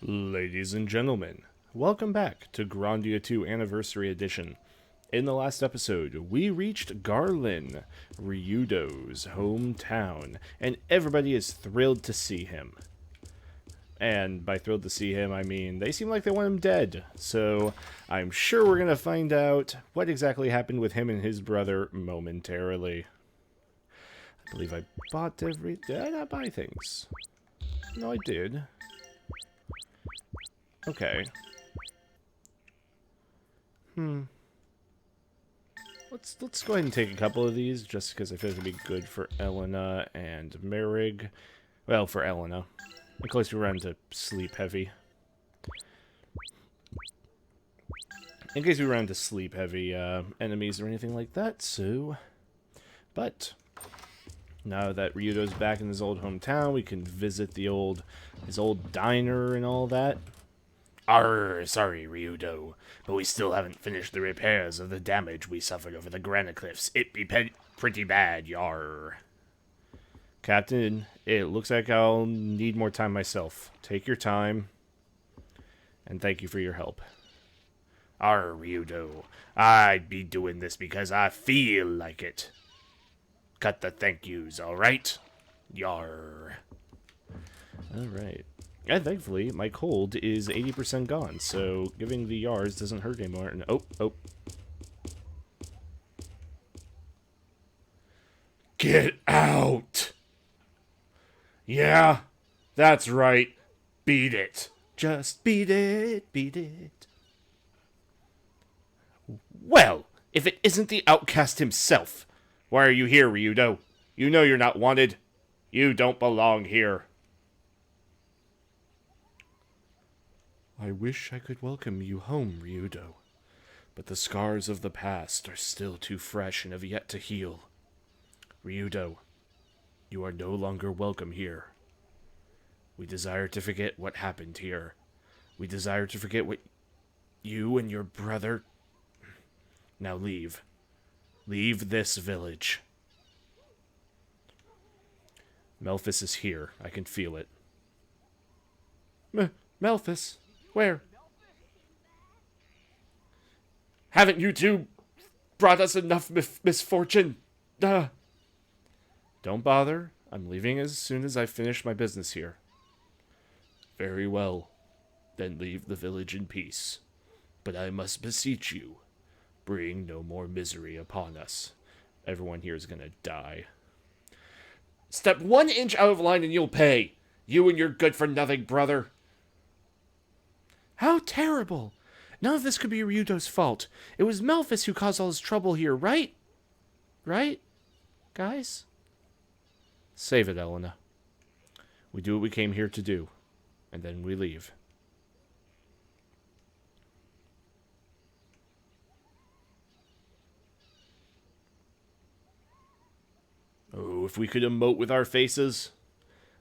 Ladies and gentlemen, welcome back to Grandia 2 Anniversary Edition. In the last episode, we reached Garlin, Ryudo's hometown, and everybody is thrilled to see him. And by thrilled to see him, I mean they seem like they want him dead. So I'm sure we're going to find out what exactly happened with him and his brother momentarily. I believe I bought every... Did I not buy things? No, I did. Okay. Let's go ahead and take a couple of these, just because I feel like it'd be good for Elena and Merrig. Well, for Elena. In case we run into sleep heavy. In case we run into sleep heavy enemies or anything like that, so... But... now that Ryudo's back in his old hometown, we can visit his old diner and all that. Arr, sorry, Ryudo, but we still haven't finished the repairs of the damage we suffered over the granite cliffs. It be pretty bad, yar. Captain, it looks like I'll need more time myself. Take your time, and thank you for your help. Arr, Ryudo, I'd be doing this because I feel like it. Cut the thank yous, alright? Yar. Alright. And thankfully, my cold is 80% gone, so giving the yars doesn't hurt anymore. And oh. Get out! Yeah, that's right. Beat it. Just beat it, beat it. Well, if it isn't the outcast himself. Why are you here, Ryudo? You know you're not wanted. You don't belong here. I wish I could welcome you home, Ryudo, but the scars of the past are still too fresh and have yet to heal. Ryudo, you are no longer welcome here. We desire to forget what happened here. We desire to forget what you and your brother... Now leave. Leave this village. Melphis is here. I can feel it. Melphis? Where? Haven't you two brought us enough misfortune? Don't bother. I'm leaving as soon as I finish my business here. Very well. Then leave the village in peace. But I must beseech you, bring no more misery upon us. Everyone here is gonna die. Step 1 inch out of line and you'll pay. You and your good-for-nothing brother. How terrible! None of this could be Ryudo's fault. It was Melphis who caused all this trouble here, right? Right? Guys? Save it, Elena. We do what we came here to do, and then we leave. Oh, if we could emote with our faces.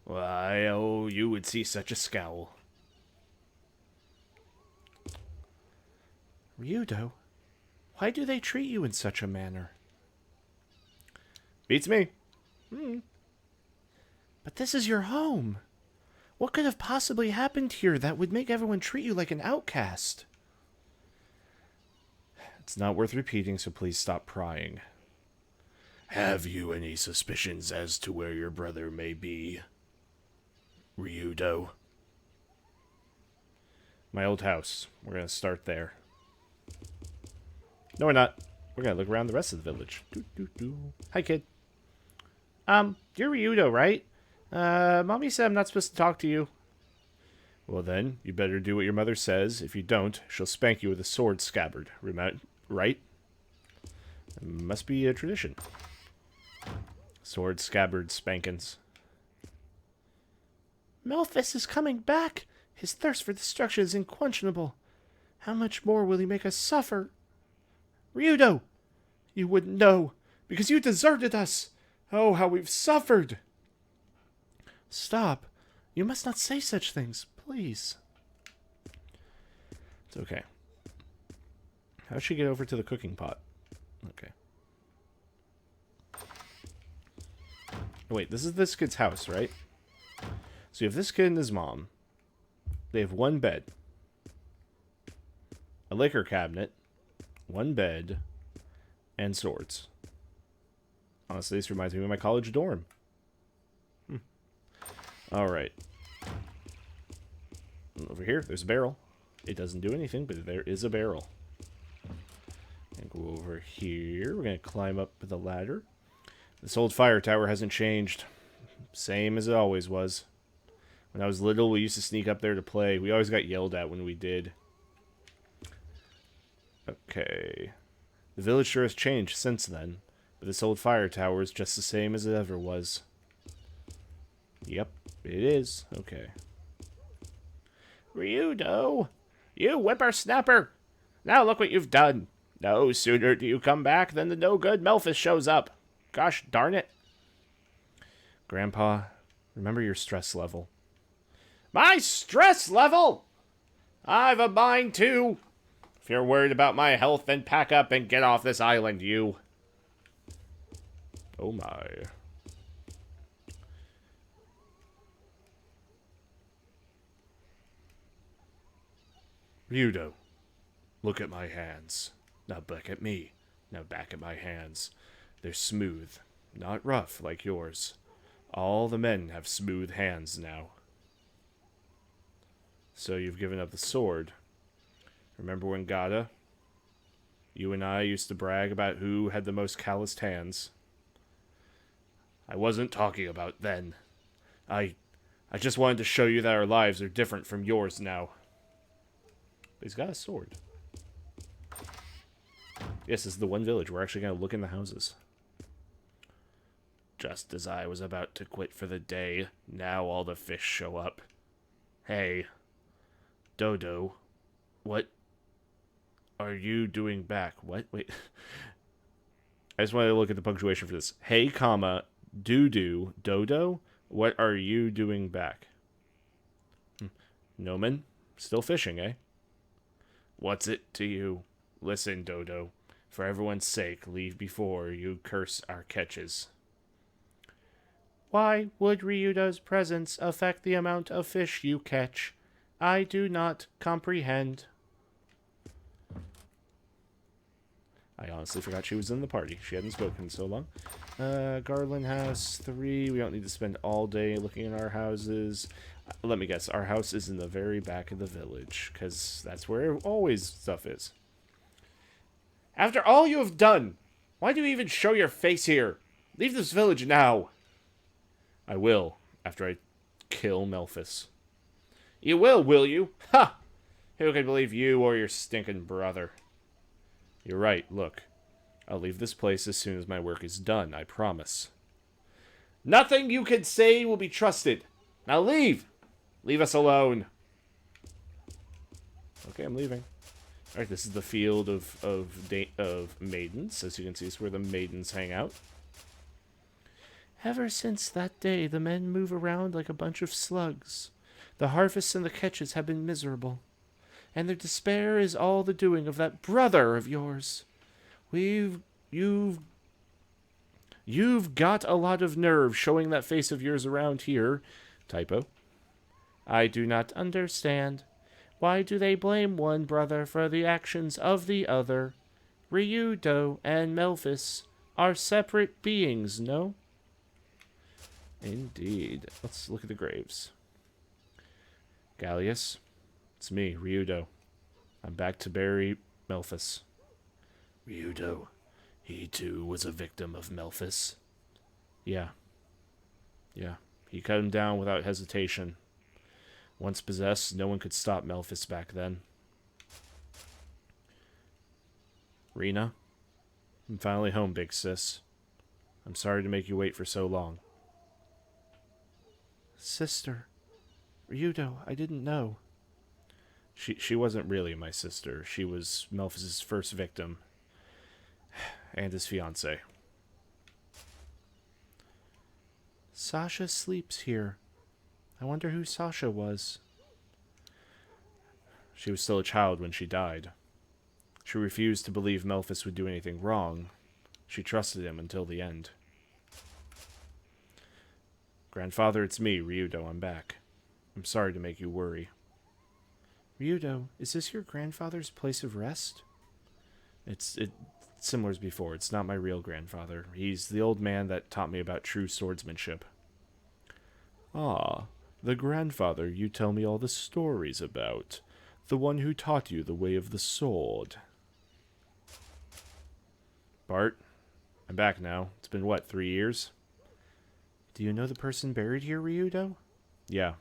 Why, oh, you would see such a scowl. Ryudo, why do they treat you in such a manner? Beats me. But this is your home. What could have possibly happened here that would make everyone treat you like an outcast? It's not worth repeating, so please stop prying. Have you any suspicions as to where your brother may be, Ryudo? My old house. We're going to start there. No, we're not. We're going to look around the rest of the village. Hi, kid. You're Ryudo, right? Mommy said I'm not supposed to talk to you. Well then, you better do what your mother says. If you don't, she'll spank you with a sword scabbard. Right? It must be a tradition. Sword scabbard spankings. Melphis is coming back. His thirst for destruction is unquenchable. How much more will he make us suffer? Ryudo! You wouldn't know, because you deserted us. Oh, how we've suffered. Stop. You must not say such things, please. It's okay. How'd she get over to the cooking pot? Okay. Wait, this is this kid's house, right? So you have this kid and his mom. They have one bed, a liquor cabinet, one bed, and swords. Honestly, this reminds me of my college dorm. Alright. Over here, there's a barrel. It doesn't do anything, but there is a barrel. And go over here. We're going to climb up the ladder. This old fire tower hasn't changed. Same as it always was. When I was little, we used to sneak up there to play. We always got yelled at when we did. Okay. The village sure has changed since then. But this old fire tower is just the same as it ever was. Yep, it is. Okay. Ryudo, you whippersnapper! Now look what you've done. No sooner do you come back than the no-good Melphis shows up. Gosh darn it. Grandpa, remember your stress level. My stress level? I've a mind too. If you're worried about my health, then pack up and get off this island, you. Oh my. Ryudo, look at my hands. Now back at me. Now back at my hands. They're smooth, not rough like yours. All the men have smooth hands now. So you've given up the sword. Remember when Gada? You and I used to brag about who had the most calloused hands. I wasn't talking about then. I just wanted to show you that our lives are different from yours now. But he's got a sword. Yes, this is the one village. We're actually going to look in the houses. Just as I was about to quit for the day, now all the fish show up. Hey, Dodo, what are you doing back? What? Wait. I just wanted to look at the punctuation for this. Hey, comma, doo-doo, Dodo, what are you doing back? Noman, still fishing, eh? What's it to you? Listen, Dodo, for everyone's sake, leave before you curse our catches. Why would Ryudo's presence affect the amount of fish you catch? I do not comprehend. I honestly forgot she was in the party. She hadn't spoken in so long. Garland House 3. We don't need to spend all day looking at our houses. Let me guess. Our house is in the very back of the village, because that's where always stuff is. After all you have done, why do you even show your face here? Leave this village now. I will, after I kill Melphis. You will you? Ha! Who can believe you or your stinking brother? You're right, look. I'll leave this place as soon as my work is done, I promise. Nothing you can say will be trusted. Now leave! Leave us alone. Okay, I'm leaving. Alright, this is the field of maidens. As you can see, it's where the maidens hang out. Ever since that day, the men move around like a bunch of slugs. The harvests and the catches have been miserable. And their despair is all the doing of that brother of yours. You've got a lot of nerve showing that face of yours around here. Typo. I do not understand. Why do they blame one brother for the actions of the other? Ryudo and Melphis are separate beings, no? Indeed. Let's look at the graves. Gallius, it's me, Ryudo. I'm back to bury Melphis. Ryudo, he too was a victim of Melphis. Yeah. He cut him down without hesitation. Once possessed, no one could stop Melphis back then. Rena, I'm finally home, big sis. I'm sorry to make you wait for so long. Sister. Ryudo, I didn't know. She wasn't really my sister. She was Melphis' first victim. And his fiancée. Sasha sleeps here. I wonder who Sasha was. She was still a child when she died. She refused to believe Melphis would do anything wrong. She trusted him until the end. Grandfather, it's me, Ryudo. I'm back. I'm sorry to make you worry. Ryudo, is this your grandfather's place of rest? It's similar as before. It's not my real grandfather. He's the old man that taught me about true swordsmanship. Ah, the grandfather you tell me all the stories about. The one who taught you the way of the sword. Bart, I'm back now. It's been, what, 3 years? Do you know the person buried here, Ryudo? Yeah.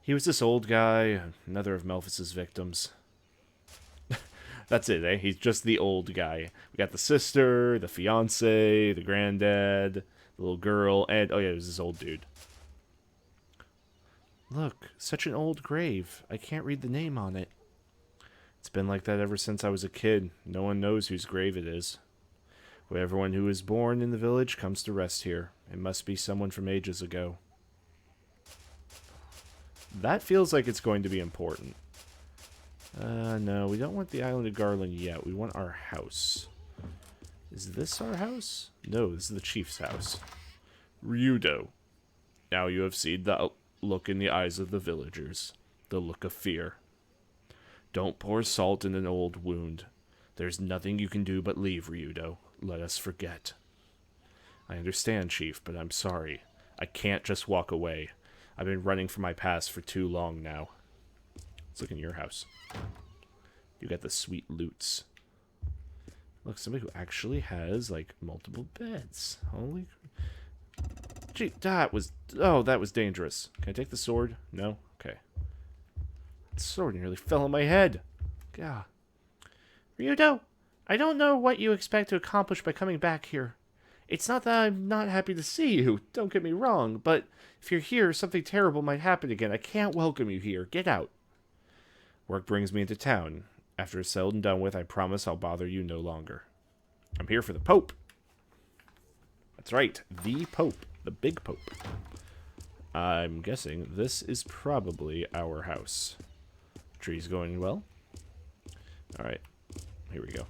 He was this old guy, another of Melphis' victims. That's it, eh? He's just the old guy. We got the sister, the fiance, the granddad, the little girl, and, oh yeah, it was this old dude. Look, such an old grave. I can't read the name on it. It's been like that ever since I was a kid. No one knows whose grave it is. Everyone who was born in the village comes to rest here. It must be someone from ages ago. That feels like it's going to be important. No, we don't want the island of Garland yet. We want our house. Is this our house? No, this is the chief's house. Ryudo. Now you have seen the look in the eyes of the villagers. The look of fear. Don't pour salt in an old wound. There's nothing you can do but leave, Ryudo. Let us forget. I understand, Chief, but I'm sorry. I can't just walk away. I've been running from my past for too long now. Let's look in your house. You got the sweet loots. Look, somebody who actually has, like, multiple beds. Holy... Gee, that was... Oh, that was dangerous. Can I take the sword? No? Okay. The sword nearly fell on my head. God. Ryudo, I don't know what you expect to accomplish by coming back here. It's not that I'm not happy to see you, don't get me wrong, but if you're here, something terrible might happen again. I can't welcome you here. Get out. Work brings me into town. After it's settled and done with, I promise I'll bother you no longer. I'm here for the Pope. That's right, the Pope. The big Pope. I'm guessing this is probably our house. Tree's going well. Alright, here we go.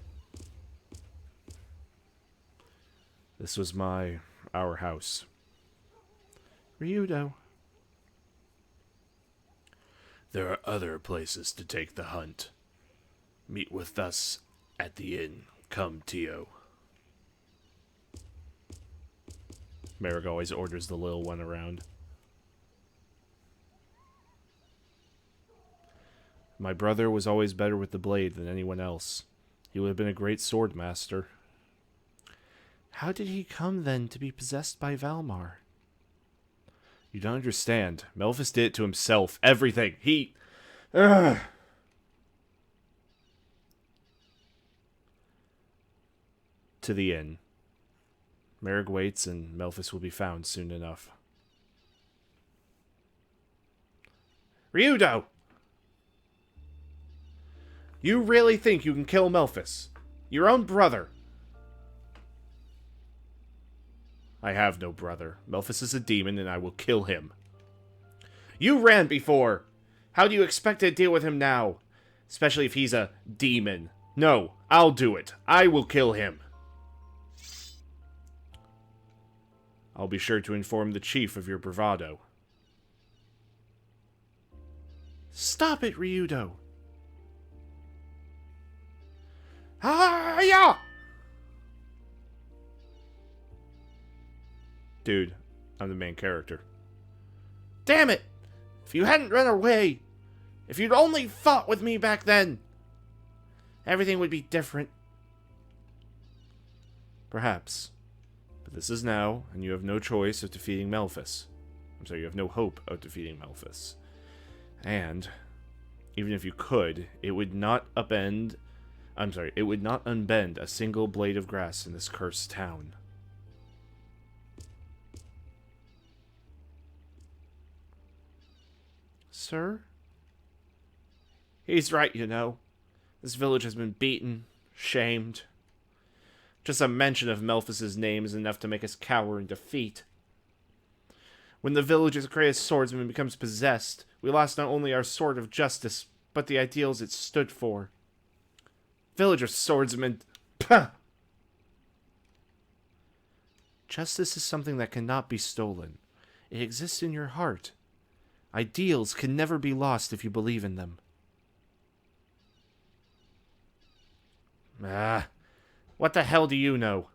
This was our house. Ryudo. There are other places to take the hunt. Meet with us at the inn. Come, Tio. Merrick always orders the little one around. My brother was always better with the blade than anyone else. He would have been a great sword master. How did he come, then, to be possessed by Valmar? You don't understand. Melphis did it to himself. Everything. He... Ugh. To the inn. Merrick waits, and Melphis will be found soon enough. Ryudo! You really think you can kill Melphis? Your own brother? I have no brother. Melphis is a demon, and I will kill him. You ran before! How do you expect to deal with him now? Especially if he's a demon. No, I'll do it. I will kill him. I'll be sure to inform the chief of your bravado. Stop it, Ryudo! Hi-ya! Dude, I'm the main character. Damn it! If you hadn't run away, if you'd only fought with me back then, everything would be different. Perhaps. But this is now, and you have no choice of defeating Melphis. I'm sorry, you have no hope of defeating Melphis. And, even if you could, it would not unbend a single blade of grass in this cursed town. Sir? He's right, you know. This village has been beaten, shamed. Just a mention of Melphis' name is enough to make us cower in defeat. When the village's greatest swordsman becomes possessed, we lost not only our sword of justice, but the ideals it stood for. Villager swordsman... Pah! Justice is something that cannot be stolen. It exists in your heart. Ideals can never be lost if you believe in them. Ah, what the hell do you know?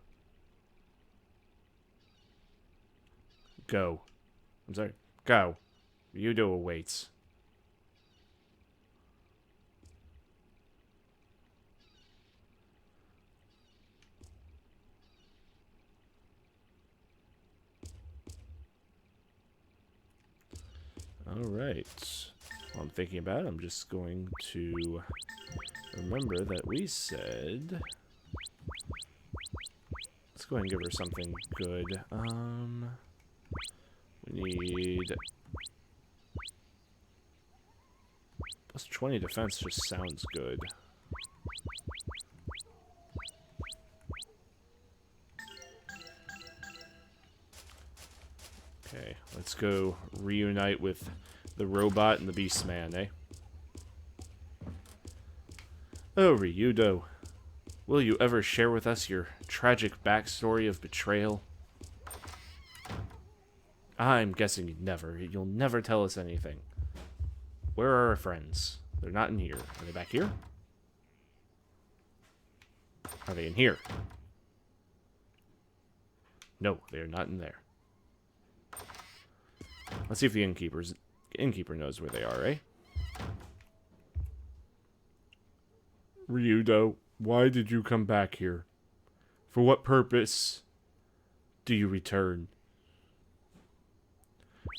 Go. I'm sorry. Go. Ryudo awaits. Alright. While I'm thinking about it, I'm just going to remember that we said... Let's go ahead and give her something good. We need... Plus 20 defense just sounds good. Okay, let's go reunite with the robot and the beast man, eh? Oh, Ryudo. Will you ever share with us your tragic backstory of betrayal? I'm guessing you'd never. You'll never tell us anything. Where are our friends? They're not in here. Are they back here? Are they in here? No, they are not in there. Let's see if the innkeeper knows where they are, eh? Ryudo, why did you come back here? For what purpose do you return?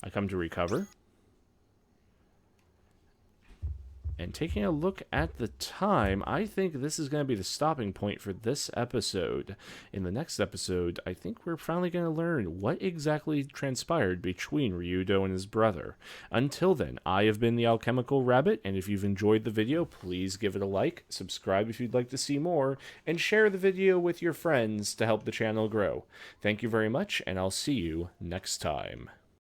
I come to recover. And taking a look at the time, I think this is going to be the stopping point for this episode. In the next episode, I think we're finally going to learn what exactly transpired between Ryudo and his brother. Until then, I have been the Alchemical Rabbit, and if you've enjoyed the video, please give it a like, subscribe if you'd like to see more, and share the video with your friends to help the channel grow. Thank you very much, and I'll see you next time.